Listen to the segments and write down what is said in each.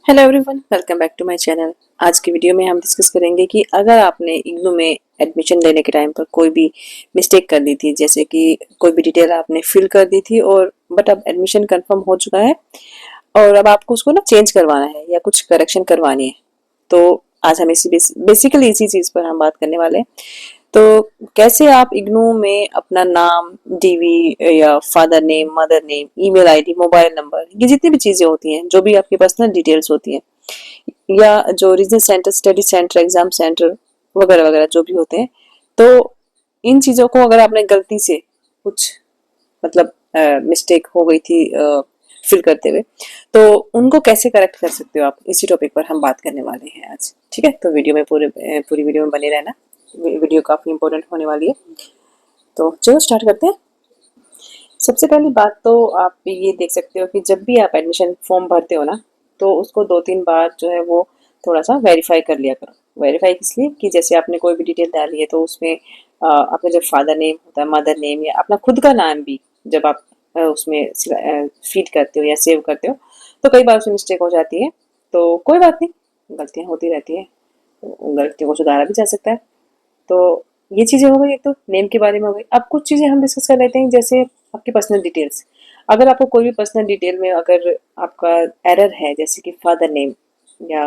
Hello everyone, welcome back to my channel. आज की video में हम डिस्कस करेंगे कि अगर आपने इग्नू में एडमिशन लेने के टाइम पर कोई भी मिस्टेक कर दी थी, जैसे कि कोई भी डिटेल आपने फिल कर दी थी और बट अब एडमिशन कंफर्म हो चुका है और अब आपको उसको ना चेंज करवाना है या कुछ करेक्शन करवानी है, तो आज हम इसी बेसिकली इसी चीज़ पर हम बात करने वाले हैं। तो कैसे आप इग्नू में अपना नाम, डीवी या father name, mother name, email ID, mobile number, ये जितनी भी चीजें होती हैं, जो भी आपकी पर्सनल डिटेल्स होती हैं, या जो region centre, study centre, exam centre वगैरह वगैरह जो भी होते हैं, तो इन चीजों को अगर आपने गलती से कुछ मतलब मिस्टेक हो गई थी फिल करते हुए, तो उनको कैसे करेक्ट कर सकते हो आप, इसी टॉपिक पर हम बात करने वाले हैं आज। ठीक है, तो वीडियो में पूरी वीडियो में बने रहना। वीडियो काफी इंपॉर्टेंट होने वाली है, तो चलो स्टार्ट करते हैं। सबसे पहली बात तो आप ये देख सकते हो कि जब भी आप एडमिशन फॉर्म भरते हो ना, तो उसको 2-3 बार जो है वो थोड़ा सा वेरीफाई कर लिया करो। वेरीफाई इसलिए कि जैसे आपने कोई भी डिटेल डाली है, तो उसमें अपना जब फादर नेम होता है, मदर नेम, या अपना खुद का नाम भी जब आप उसमें फीड करते हो या सेव करते हो, तो कई बार उसमें मिस्टेक हो जाती है। तो कोई बात नहीं, गलतियाँ होती रहती है, तो गलतियों को सुधारा भी जा सकता है। तो ये चीज़ें हो गई, एक तो नेम के बारे में हो गई। अब कुछ चीज़ें हम डिस्कस कर लेते हैं, जैसे आपकी पर्सनल डिटेल्स। अगर आपको कोई भी पर्सनल डिटेल में अगर आपका एरर है, जैसे कि फादर नेम या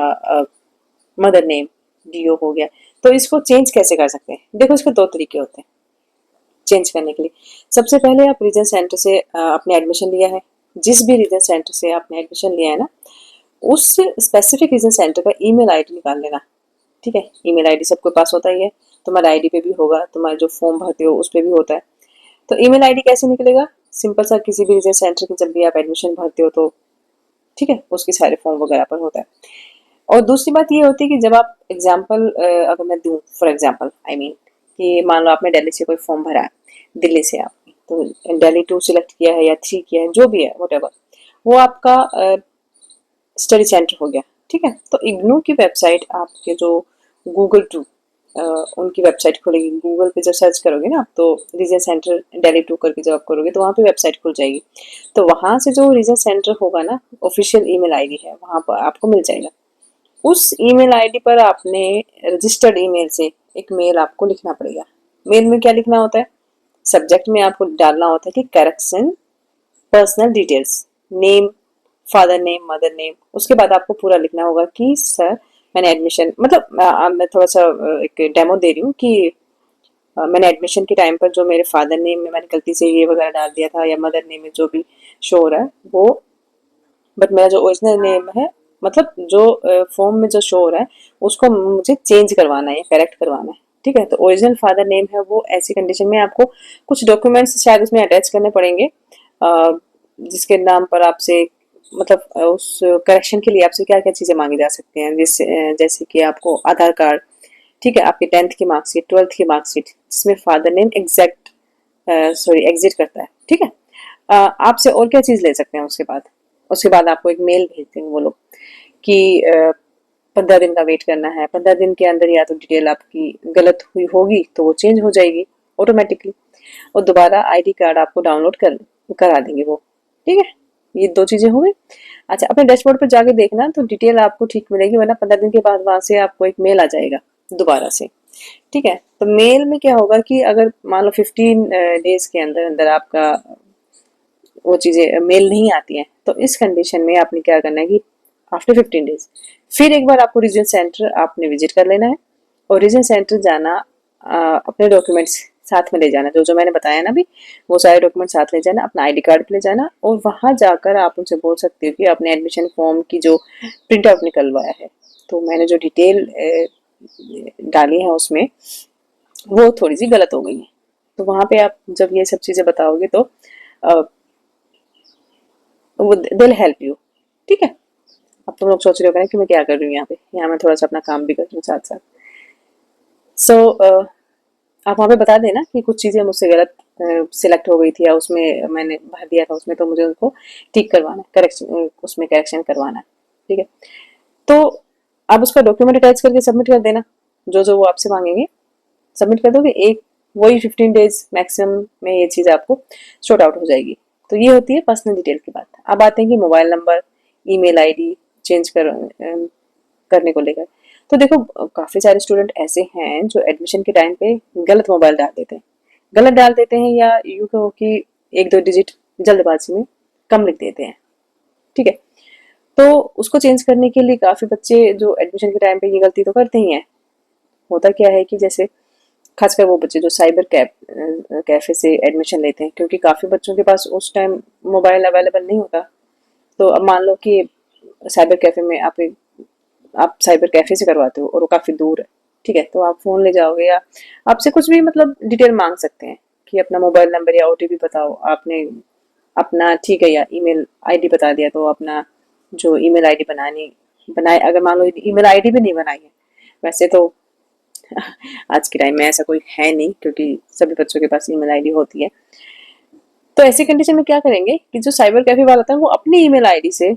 मदर नेम डीओ हो गया, तो इसको चेंज कैसे कर सकते हैं? देखो, इसके दो तरीके होते हैं चेंज करने के लिए। सबसे पहले आप रीजन सेंटर से आपने एडमिशन लिया है, जिस भी रीजन सेंटर से आपने एडमिशन लिया है ना, उस स्पेसिफिक रीजन सेंटर का ईमेल आईडी निकाल लेना। ठीक है, ईमेल आईडी सबके पास होता ही है, तुम्हारे आईडी पे भी होगा, तुम्हारे जो फॉर्म भरते हो उस पे भी होता है। तो ईमेल आईडी कैसे निकलेगा? सिंपल सा, किसी भी रीजन सेंटर की जब भी आप एडमिशन भरते हो, तो ठीक है, उसके सारे फॉर्म वगैरह पर होता है। और दूसरी बात ये होती है कि जब आप एग्जाम्पल अगर मैं दूँ, फॉर एग्जाम्पल आई मीन कि मान लो आपने दिल्ली से कोई फॉर्म भरा है, दिल्ली से आपने तो दिल्ली 2 सिलेक्ट किया है या 3 किया है, जो भी है वट, वो आपका स्टडी सेंटर हो गया। ठीक है, तो इग्नू की वेबसाइट आपके जो गूगल टू उनकी वेबसाइट खुलेगी। गूगल पे जब सर्च करोगे ना आप, तो रीजन सेंटर दिल्ली 2 करके जब आप करोगे, तो वहाँ पे वेबसाइट खुल जाएगी। तो वहाँ से जो रीजन सेंटर होगा ना, ऑफिशियल ईमेल आईडी है, वहाँ पर आपको मिल जाएगा। उस ईमेल आईडी पर आपने रजिस्टर्ड ईमेल से एक मेल आपको लिखना पड़ेगा। मेल में क्या लिखना होता है? सब्जेक्ट में आपको डालना होता है कि correction personal details, name, father name, mother name. उसके बाद आपको पूरा लिखना होगा कि सर, मैंने एडमिशन मतलब मैं थोड़ा सा एक डेमो दे रही हूँ कि मैंने एडमिशन के टाइम पर जो मेरे फादर नेम में मैंने गलती से ये वगैरह डाल दिया था, या मदर नेम में जो भी शो हो रहा है वो, बट मेरा जो ओरिजिनल नेम है, मतलब जो फॉर्म में जो शो हो रहा है, उसको मुझे चेंज करवाना है या करेक्ट करवाना है। ठीक है, तो ओरिजिनल फादर नेम है वो, ऐसी कंडीशन में आपको कुछ डॉक्यूमेंट्स शायद उसमें अटैच करने पड़ेंगे, जिसके नाम पर आपसे मतलब उस करेक्शन के लिए आपसे क्या क्या चीज़ें मांगी जा सकती हैं, जैसे कि आपको आधार कार्ड, ठीक है, आपकी 10th की मार्कशीट, 12th की मार्कशीट, जिसमें फादर नेम एग्जैक्ट एग्जिट करता है। ठीक है, आपसे और क्या चीज़ ले सकते हैं उसके बाद आपको एक मेल भेजते हैं वो लोग कि 15 दिन का वेट करना है। 15 दिन के अंदर या तो डिटेल आपकी गलत हुई होगी तो वो चेंज हो जाएगी ऑटोमेटिकली, और दोबारा आईडी कार्ड आपको डाउनलोड करा देंगे वो। ठीक है, ये दो चीज़ें हो गई। अच्छा, अपने डैशबोर्ड पर जाके देखना तो डिटेल आपको ठीक मिलेगी, वरना 15 दिन के बाद वहाँ से आपको एक मेल आ जाएगा दोबारा से। ठीक है, तो मेल में क्या होगा कि अगर मान लो 15 डेज के अंदर अंदर आपका वो चीज़ें मेल नहीं आती हैं, तो इस कंडीशन में आपने क्या करना है कि आफ्टर 15 डेज फिर एक बार आपको रीजन सेंटर आपने विजिट कर लेना है, और रीजन सेंटर जाना, अपने डॉक्यूमेंट्स साथ में ले जाना, जो जो मैंने बताया ना अभी, वो सारे डॉक्यूमेंट साथ ले जाना, अपना आईडी कार्ड ले जाना, और वहाँ जाकर आप उनसे बोल सकते हो कि अपने एडमिशन फॉर्म की जो प्रिंट आउट निकलवाया है, तो मैंने जो डिटेल डाली है उसमें वो थोड़ी सी गलत हो गई है। तो वहाँ पे आप जब ये सब चीज़ें बताओगे, तो वो दिल हेल्प यू। ठीक है, अब तुम लोग सोच रहे हो कि मैं क्या कर रही हूँ यहाँ पे, यहाँ मैं थोड़ा सा अपना काम भी कर रही हूँ साथ साथ। सो आप वहाँ पे बता देना कि कुछ चीज़ें मुझसे गलत सिलेक्ट हो गई थी, या उसमें मैंने भर दिया था उसमें, तो मुझे उनको ठीक करवाना है, करेक्शन उसमें करेक्शन करवाना है। ठीक है, तो आप उसका डॉक्यूमेंट अटैच करके सबमिट कर देना, जो जो वो आपसे मांगेंगे सबमिट कर दोगे। एक वही 15 डेज मैक्सिमम में ये चीज़ आपको शॉर्ट आउट हो जाएगी। तो ये होती है पर्सनल डिटेल की बात। अब आते हैं कि mobile number, email ID, change करने को लेकर। तो देखो काफ़ी सारे स्टूडेंट ऐसे हैं जो एडमिशन के टाइम पे गलत मोबाइल डाल देते हैं, गलत डाल देते हैं, या यूँ कहो कि 1-2 डिजिट जल्दबाजी में कम लिख देते हैं। ठीक है, तो उसको चेंज करने के लिए काफ़ी बच्चे जो एडमिशन के टाइम पे ये गलती तो करते ही हैं। होता क्या है कि जैसे खासकर वो बच्चे जो साइबर कैफे से एडमिशन लेते हैं, क्योंकि काफ़ी बच्चों के पास उस टाइम मोबाइल अवेलेबल नहीं होता। तो अब मान लो कि साइबर कैफे में आप साइबर कैफे से करवाते हो और वो काफ़ी दूर है, ठीक है, तो आप फ़ोन ले जाओगे या आपसे कुछ भी मतलब डिटेल मांग सकते हैं कि अपना मोबाइल नंबर या ओटीपी बताओ। आपने अपना ठीक है या ईमेल आईडी बता दिया, तो अपना जो ईमेल आईडी बनाए, अगर मान लो ईमेल आईडी भी नहीं बनाई है, वैसे तो आज के टाइम में ऐसा कोई है नहीं क्योंकि सभी बच्चों के पास ईमेल आईडी होती है। तो ऐसी कंडीशन में क्या करेंगे कि जो साइबर कैफे वाला था वो अपनी ईमेल आईडी से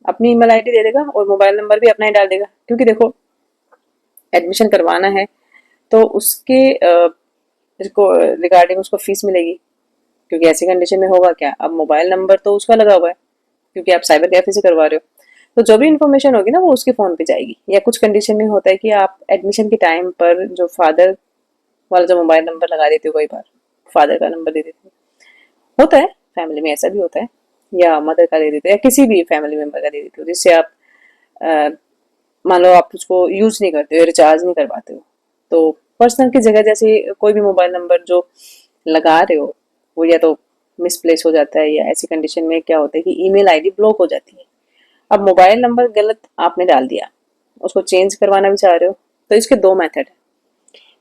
अपनी ईमेल आईडी दे देगा और मोबाइल नंबर भी अपना ही डाल देगा, क्योंकि देखो एडमिशन करवाना है तो उसके रिगार्डिंग उसको फीस मिलेगी। क्योंकि ऐसी कंडीशन में होगा क्या, अब मोबाइल नंबर तो उसका लगा हुआ है क्योंकि आप साइबर कैफे से करवा रहे हो, तो जो भी इन्फॉर्मेशन होगी ना वो उसके फ़ोन पे जाएगी। या कुछ कंडीशन में होता है कि आप एडमिशन के टाइम पर जो फादर वाला जो मोबाइल नंबर लगा देते हो, कई बार फादर का नंबर दे देते हो, होता है फैमिली में ऐसा भी होता है, या मदर का दे देते हो या किसी भी फैमिली मेम्बर का दे देते हो, जिससे आप मान लो आप उसको यूज़ नहीं करते हो, रिचार्ज नहीं करवाते हो, तो पर्सनल की जगह जैसे कोई भी मोबाइल नंबर जो लगा रहे हो वो या तो मिसप्लेस हो जाता है, या ऐसी कंडीशन में क्या होता है कि ईमेल आईडी ब्लॉक हो जाती है। अब मोबाइल नंबर गलत आपने डाल दिया, उसको चेंज करवाना भी चाह रहे हो, तो इसके 2 मेथड है।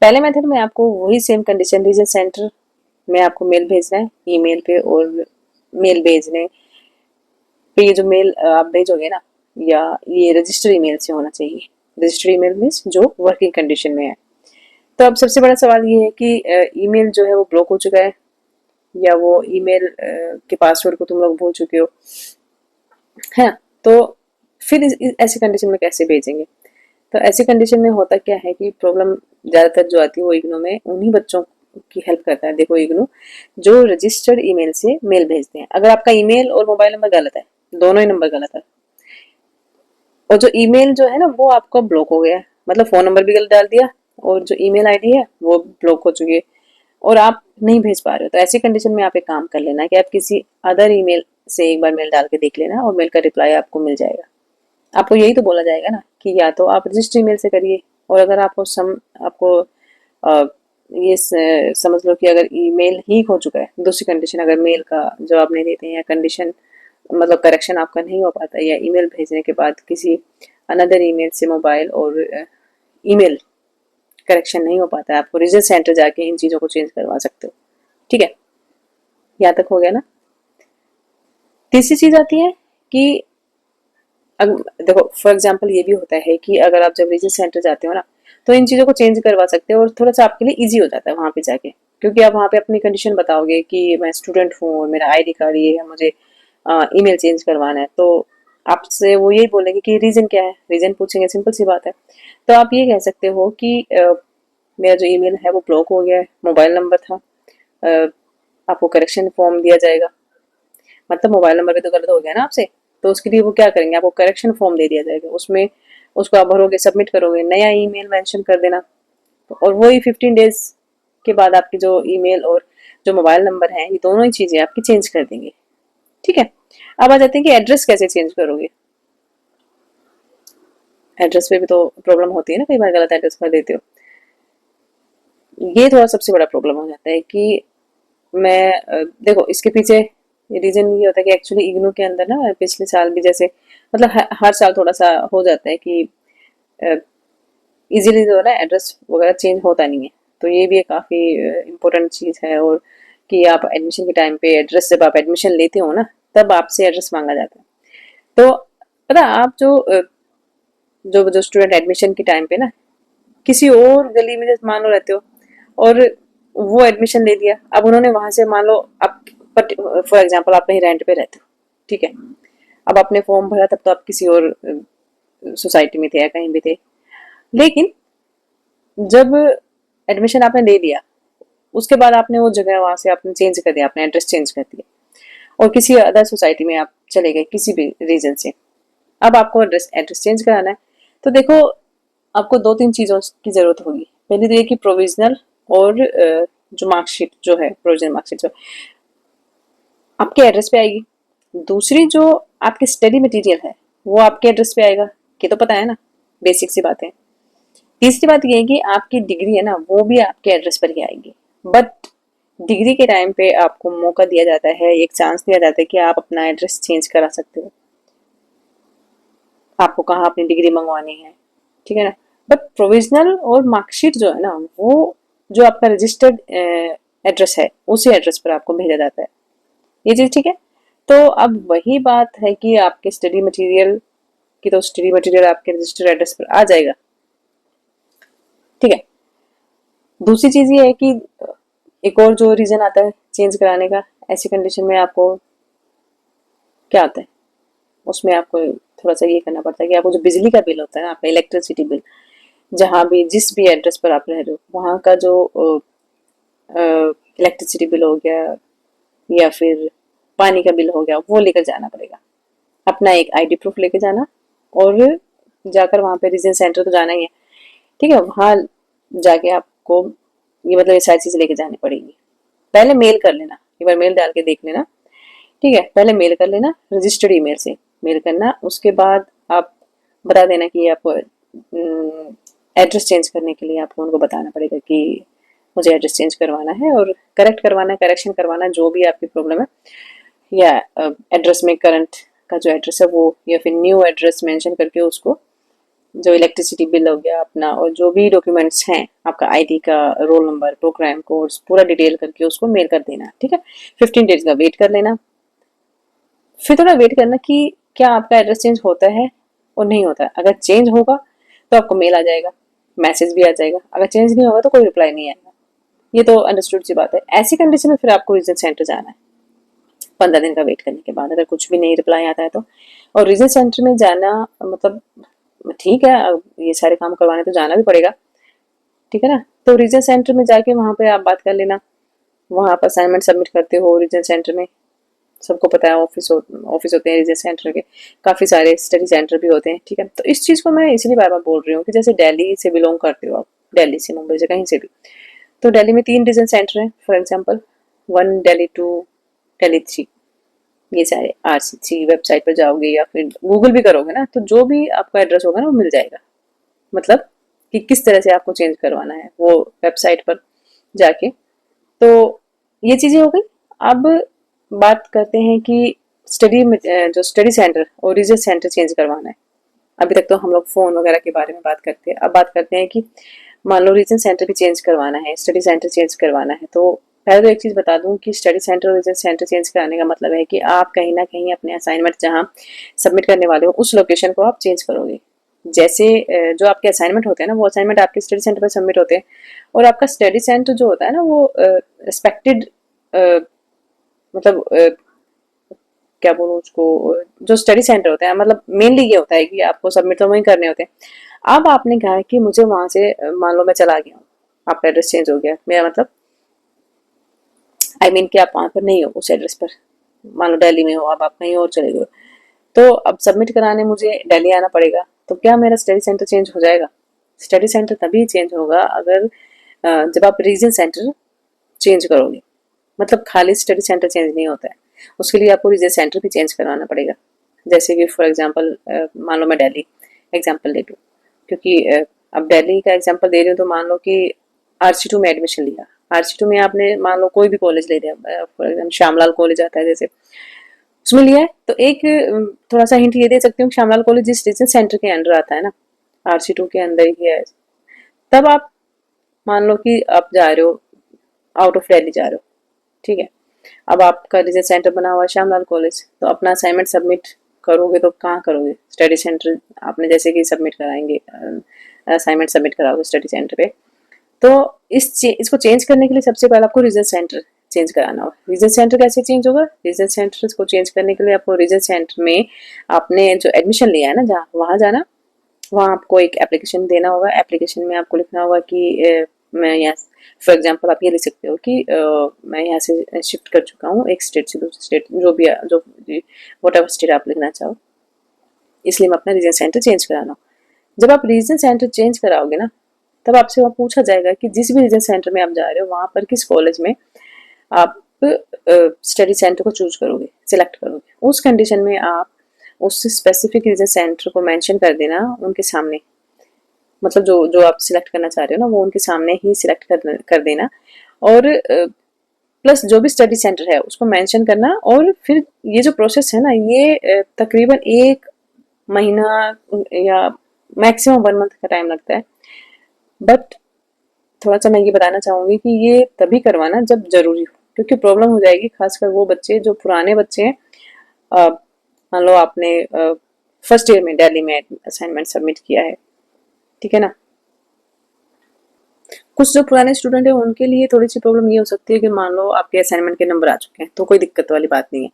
पहले मेथड में आपको वही सेम कंडीशन रीजन सेंटर में आपको मेल भेजना है ईमेल पे, और मेल भेजने पे ये जो मेल आप भेजोगे ना, या ये रजिस्टर ईमेल से होना चाहिए। रजिस्टर ईमेल मीन्स जो वर्किंग कंडीशन में है। तो अब सबसे बड़ा सवाल ये है कि ईमेल जो है वो ब्लॉक हो चुका है, या वो ईमेल के पासवर्ड को तुम लोग भूल चुके हो, है ना? तो फिर ऐसी कंडीशन में कैसे भेजेंगे? तो ऐसी कंडीशन में होता क्या है कि प्रॉब्लम ज़्यादातर जो आती है वो इग्नू में उन्हीं बच्चों की हेल्प करता है। देखो इग्नू जो रजिस्टर्ड ईमेल से मेल भेजते हैं, अगर आपका ईमेल और मोबाइल नंबर गलत है, दोनों ही नंबर गलत है, और जो ईमेल जो है ना वो आपका ब्लॉक हो गया है, मतलब फ़ोन नंबर भी गलत डाल दिया और जो ईमेल आईडी है वो ब्लॉक हो चुकी है और आप नहीं भेज पा रहे हो, तो ऐसी कंडीशन में आप एक काम कर लेना कि आप किसी अदर ईमेल से एक बार मेल डाल के देख लेना और मेल का रिप्लाई आपको मिल जाएगा। आपको यही तो बोला जाएगा ना कि या तो आप रजिस्टर ईमेल से करिए, और अगर आपको अ, ये समझ लो कि अगर ईमेल ही हो चुका है, दूसरी कंडीशन अगर मेल का जवाब नहीं देते हैं, या कंडीशन मतलब करेक्शन आपका नहीं हो पाता, या ईमेल भेजने के बाद किसी अनदर ईमेल से मोबाइल और ईमेल करेक्शन नहीं हो पाता है, आपको रीजन सेंटर जाके इन चीज़ों को चेंज करवा सकते हो। ठीक है, यहाँ तक हो गया ना। तीसरी चीज़ आती है कि देखो फॉर एग्जांपल ये भी होता है कि अगर आप जब रीजन सेंटर जाते हो ना, तो इन चीज़ों को चेंज करवा सकते हो और थोड़ा सा आपके लिए इजी हो जाता है वहाँ पे जाके, क्योंकि आप वहाँ पे अपनी कंडीशन बताओगे कि मैं स्टूडेंट हूँ और मेरा आईडी कार्ड ये है, मुझे ईमेल चेंज करवाना है, तो आपसे वो यही बोलेंगे कि रीज़न क्या है, रीज़न पूछेंगे, सिंपल सी बात है। तो आप ये कह सकते हो कि मेरा जो ईमेल है वो ब्लॉक हो गया है, मोबाइल नंबर था, अ, आपको करेक्शन फॉर्म दिया जाएगा, मतलब मोबाइल नंबर भी तो गलत हो गया ना आपसे, तो उसके लिए वो क्या करेंगे, आपको करेक्शन फॉर्म दे दिया जाएगा, उसमें उसको आप भरोगे, सबमिट करोगे, नया ईमेल मेंशन कर देना, और वही 15 डेज के बाद आपकी जो ईमेल और जो मोबाइल नंबर है ये दोनों ही चीज़ें आपकी चेंज कर देंगे। ठीक है, अब आ जाते हैं कि एड्रेस कैसे चेंज करोगे। एड्रेस पे भी तो प्रॉब्लम होती है ना, कई बार गलत एड्रेस कर देते हो। ये थोड़ा सबसे बड़ा प्रॉब्लम हो जाता है कि देखो इसके पीछे रीजन ये होता है कि एक्चुअली इग्नू के अंदर ना पिछले साल भी जैसे मतलब हर साल थोड़ा सा हो जाता है कि इजीली जो है ना एड्रेस वगैरह चेंज होता नहीं है, तो ये भी एक काफ़ी इम्पोर्टेंट चीज़ है। और कि आप एडमिशन के टाइम पे एड्रेस जब आप एडमिशन लेते हो ना तब आपसे एड्रेस मांगा जाता है। तो पता आप जो स्टूडेंट एडमिशन के टाइम पे ना किसी और गली में जैसे मान लो रहते हो और वो एडमिशन ले लिया, अब उन्होंने वहां से मान लो आप फॉर एग्जांपल आप कहीं रेंट पे रहते हो, ठीक है, अब आपने फॉर्म भरा तब तो आप किसी और सोसाइटी में थे या कहीं भी थे, लेकिन जब एडमिशन आपने ले लिया उसके बाद आपने वो जगह वहां से आपने चेंज कर दिया, आपने एड्रेस चेंज कर दिया और किसी अदर सोसाइटी में आप चले गए किसी भी रीजन से, अब आपको एड्रेस चेंज कराना है, तो देखो आपको 2-3 चीज़ों की ज़रूरत होगी। पहली तो ये कि प्रोविज़नल और जो मार्कशीट जो है, प्रोविज़नल मार्कशीट जो आपके एड्रेस पे आएगी। दूसरी जो आपकी स्टडी मटेरियल है, वो आपके एड्रेस पे आएगा, ये तो पता है ना, बेसिक सी बात है। तीसरी बात ये है कि आपकी डिग्री है ना, वो भी आपके एड्रेस पर ही आएगी। बट डिग्री के टाइम पे आपको मौका दिया जाता है, एक चांस दिया जाता है कि आप अपना एड्रेस चेंज करा सकते हो। आपको कहाँ अपनी डिग्री मंगवानी है, ठीक है ना। बट प्रोविजनल और मार्कशीट जो है ना, वो जो आपका रजिस्टर्ड एड्रेस है, उसी एड्रेस पर आपको भेजा जाता है। ये चीज़ ठीक है। तो अब वही बात है कि आपके स्टडी मटेरियल की, तो स्टडी मटेरियल आपके रजिस्टर्ड एड्रेस पर आ जाएगा, ठीक है। दूसरी चीज़ ये है कि एक और जो रीज़न आता है चेंज कराने का, ऐसी कंडीशन में आपको क्या आता है, उसमें आपको थोड़ा सा ये करना पड़ता है कि आपको जो बिजली का बिल होता है ना, आपका इलेक्ट्रिसिटी बिल, जहाँ भी जिस भी एड्रेस पर आप रह रहे हो, वहाँ का जो इलेक्ट्रिसिटी बिल हो गया या फिर पानी का बिल हो गया, वो लेकर जाना पड़ेगा। अपना एक आईडी प्रूफ लेके जाना, और जाकर वहाँ पे रीजन सेंटर तो जाना ही है, ठीक है। वहाँ जाके आपको ये मतलब ये सारी चीज़ें लेके जानी पड़ेगी। पहले मेल कर लेना, एक बार मेल डाल के देख लेना, ठीक है। पहले मेल कर लेना, रजिस्टर्ड ईमेल से मेल करना। उसके बाद आप बता देना कि आपको एड्रेस चेंज करने के लिए आपको उनको बताना पड़ेगा कि मुझे एड्रेस चेंज करवाना है और करेक्ट करवाना है, करेक्शन करवाना, जो भी आपकी प्रॉब्लम है, या एड्रेस में करंट का जो एड्रेस है वो, या फिर न्यू एड्रेस मेंशन करके उसको, जो इलेक्ट्रिसिटी बिल हो गया अपना, और जो भी डॉक्यूमेंट्स हैं आपका, आईडी का, रोल नंबर, प्रोग्राम कोर्स, पूरा डिटेल करके उसको मेल कर देना, ठीक है। 15 डेज का वेट कर लेना। फिर थोड़ा वेट करना कि क्या आपका एड्रेस चेंज होता है और नहीं होता है। अगर चेंज होगा तो आपको मेल आ जाएगा, मैसेज भी आ जाएगा। अगर चेंज नहीं होगा तो कोई रिप्लाई नहीं आएगा। ये तो अंडरस्टूड सी बात है। ऐसी कंडीशन में फिर आपको रीजन सेंटर जाना है 15 दिन का वेट करने के बाद, अगर कुछ भी नहीं रिप्लाई आता है तो। और रीजन सेंटर में जाना मतलब ठीक है, ये सारे काम करवाने तो जाना भी पड़ेगा, ठीक है ना। तो रीजन सेंटर में जाके वहाँ पे आप बात कर लेना। वहाँ आप असाइनमेंट सबमिट करते हो रीजन सेंटर में, सबको पता है ऑफिस होते हैं रीजन सेंटर के, काफ़ी सारे स्टडी सेंटर भी होते हैं, ठीक है। तो इस चीज़ को मैं इसलिए बार बार बोल रही हूँ कि जैसे दिल्ली से बिलोंग करते हो आप, दिल्ली से, मुंबई से, कहीं से भी, तो दिल्ली में 3 रीजन सेंटर हैं फॉर एग्जांपल, 1, दिल्ली 2, दिल्ली 3। ये सारे आरसीसी वेबसाइट पर जाओगे या फिर गूगल भी करोगे ना, तो जो भी आपका एड्रेस होगा ना वो मिल जाएगा। मतलब कि किस तरह से आपको चेंज करवाना है वो वेबसाइट पर जाके। तो ये चीज़ें हो गई। अब बात करते हैं कि स्टडी जो स्टडी सेंटर और रिसर्च सेंटर चेंज करवाना है। अभी तक तो हम लोग फ़ोन वगैरह के बारे में बात करते हैं। अब बात करते हैं कि मान लो रीजन सेंटर भी चेंज करवाना है, स्टडी सेंटर चेंज करवाना है। तो पहले तो एक चीज़ बता दूं कि स्टडी सेंटर और रीजन सेंटर चेंज कराने का मतलब है कि आप कहीं ना कहीं अपने असाइनमेंट जहाँ सबमिट करने वाले हो उस लोकेशन को आप चेंज करोगे। जैसे जो आपके असाइनमेंट होते हैं ना, वो असाइनमेंट आपके स्टडी सेंटर पर सबमिट होते हैं, और आपका स्टडी सेंटर जो होता है ना, वो रिस्पेक्टेड, मतलब क्या बोलूँ उसको, जो स्टडी सेंटर होता है, मतलब मेनली ये होता है कि आपको सबमिट तो वहीं करने होते हैं। अब आपने कहा कि मुझे वहां से मान लो मैं चला गया हूँ, आपका एड्रेस चेंज हो गया, मेरा मतलब कि आप वहां पर नहीं हो उस एड्रेस पर, मान लो दिल्ली में हो, अब आप कहीं और चले गए, तो अब सबमिट कराने मुझे दिल्ली आना पड़ेगा। तो क्या मेरा स्टडी सेंटर चेंज हो जाएगा? स्टडी सेंटर तभी चेंज होगा अगर जब आप रीजन सेंटर चेंज करोगे। मतलब खाली स्टडी सेंटर चेंज नहीं होता है, उसके लिए आपको रीजन सेंटर भी चेंज करवाना पड़ेगा। जैसे कि फॉर एग्जांपल मान लो मैं दिल्ली एग्जांपल ले लूँ, क्योंकि अब दिल्ली का एग्जांपल दे रही हूँ, तो मान लो कि RC2 में एडमिशन लिया। RC2 में आपने मान लो कोई भी कॉलेज ले लिया, फॉर एग्जाम्पल श्यामलाल कॉलेज आता है जैसे, उसमें लिया है, तो एक थोड़ा सा हिंट ये दे सकती हूँ, श्यामलाल कॉलेज जिस रीजन सेंटर के अंडर आता है ना, RC2 के अंदर ही है। तब आप मान लो कि आप जा रहे हो, आउट ऑफ दिल्ली जा रहे हो, ठीक है। अब आपका रिसर्च सेंटर बना हुआ है श्यामलाल कॉलेज, तो अपना असाइनमेंट सबमिट करोगे तो कहाँ करोगे? स्टडी सेंटर आपने जैसे कि सबमिट कराएंगे, असाइनमेंट सबमिट कराओगे स्टडी सेंटर पे, तो इसको चेंज करने के लिए सबसे पहले आपको रिसर्च सेंटर चेंज कराना होगा। रिसर्च सेंटर कैसे चेंज होगा? रिसर्च सेंटर को चेंज करने के लिए आपको रिसर्च सेंटर में आपने जो एडमिशन लिया है ना, जहाँ, वहाँ जाना। वहाँ आपको एक एप्लीकेशन देना होगा। एप्लीकेशन में आपको लिखना होगा कि मैं यहाँ, फॉर एग्जांपल आप ये लिख सकते हो कि मैं यहाँ से शिफ्ट कर चुका हूँ एक स्टेट से दूसरे स्टेट, जो भी जो वट एवर स्टेट आप लिखना चाहो, इसलिए मैं अपना रीजन सेंटर चेंज कराना हूँ। जब आप रीजन सेंटर चेंज कराओगे ना, तब आपसे वहाँ पूछा जाएगा कि जिस भी रीजन सेंटर में आप जा रहे हो वहाँ पर किस कॉलेज में आप स्टडी सेंटर को चूज करोगे, सिलेक्ट करोगे। उस कंडीशन में आप उस स्पेसिफिक रीजन सेंटर को मेंशन कर देना उनके सामने, मतलब जो जो आप सिलेक्ट करना चाह रहे हो ना वो उनके सामने ही सिलेक्ट कर देना। और प्लस जो भी स्टडी सेंटर है उसको मेंशन करना। और फिर ये जो प्रोसेस है ना, ये तकरीबन 1 महीना या मैक्सिमम 1 मंथ का टाइम लगता है। बट थोड़ा सा मैं ये बताना चाहूँगी कि ये तभी करवाना जब ज़रूरी हो, क्योंकि प्रॉब्लम हो जाएगी खासकर वो बच्चे जो पुराने बच्चे हैं। मान लो आपने फर्स्ट ईयर में दिल्ली में असाइनमेंट सबमिट किया है, ठीक है ना। कुछ जो पुराने स्टूडेंट है उनके लिए थोड़ी सी प्रॉब्लम ये हो सकती है कि मान लो आपके असाइनमेंट के नंबर आ चुके हैं तो कोई दिक्कत वाली बात नहीं है।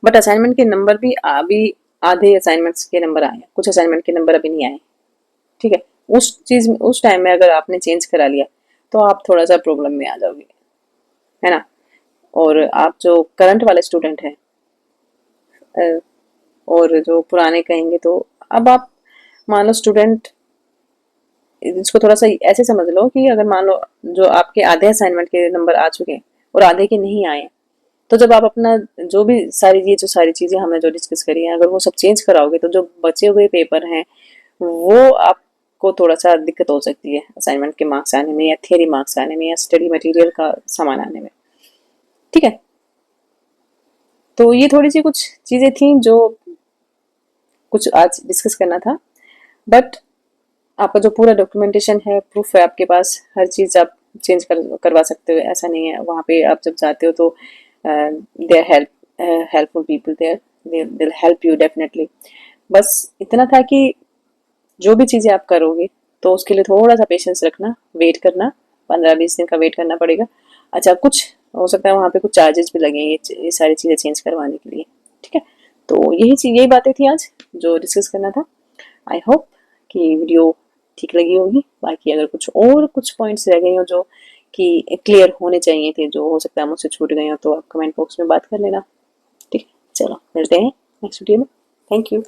बट असाइनमेंट के नंबर भी अभी आधे असाइनमेंट्स के नंबर आए हैं, कुछ असाइनमेंट के नंबर अभी नहीं आए, ठीक है। उस चीज में उस टाइम में अगर आपने चेंज करा लिया तो आप थोड़ा सा प्रॉब्लम में आ जाओगे, है ना। और आप जो करंट वाले स्टूडेंट हैं और जो पुराने कहेंगे, तो अब आप मान लो स्टूडेंट, इसको थोड़ा सा ऐसे समझ लो कि अगर मान लो जो आपके आधे असाइनमेंट के नंबर आ चुके हैं और आधे के नहीं आए, तो जब आप अपना जो भी सारी चीजें हमने जो डिस्कस करी हैं, अगर वो सब चेंज कराओगे तो जो बचे हुए पेपर हैं वो आपको थोड़ा सा दिक्कत हो सकती है असाइनमेंट के मार्क्स आने में, या थियरी मार्क्स आने में, या स्टडी मटेरियल का सामान आने में, ठीक है। तो ये थोड़ी सी कुछ चीजें थी जो कुछ आज डिस्कस करना था। बट आपका जो पूरा डॉक्यूमेंटेशन है, प्रूफ है आपके पास, हर चीज़ आप चेंज करवा सकते हो, ऐसा नहीं है। वहाँ पे आप जब जाते हो तो they are helpful people there, they help you definitely. बस इतना था कि जो भी चीज़ें आप करोगे तो उसके लिए थोड़ा सा पेशेंस रखना, वेट करना, 15-20 दिन का वेट करना पड़ेगा। अच्छा, कुछ हो सकता है वहाँ पे कुछ चार्जेस भी लगेंगे ये सारी चीज़ें चेंज करवाने के लिए, ठीक है। तो यही बातें थी आज जो डिस्कस करना था। आई होप कि वीडियो ठीक लगी होगी। बाकी अगर कुछ पॉइंट्स रह गए हो जो कि क्लियर होने चाहिए थे, जो हो सकता है मुझसे छूट गए हो, तो आप कमेंट बॉक्स में बात कर लेना, ठीक है। चलो मिलते हैं नेक्स्ट वीडियो में। Thank you.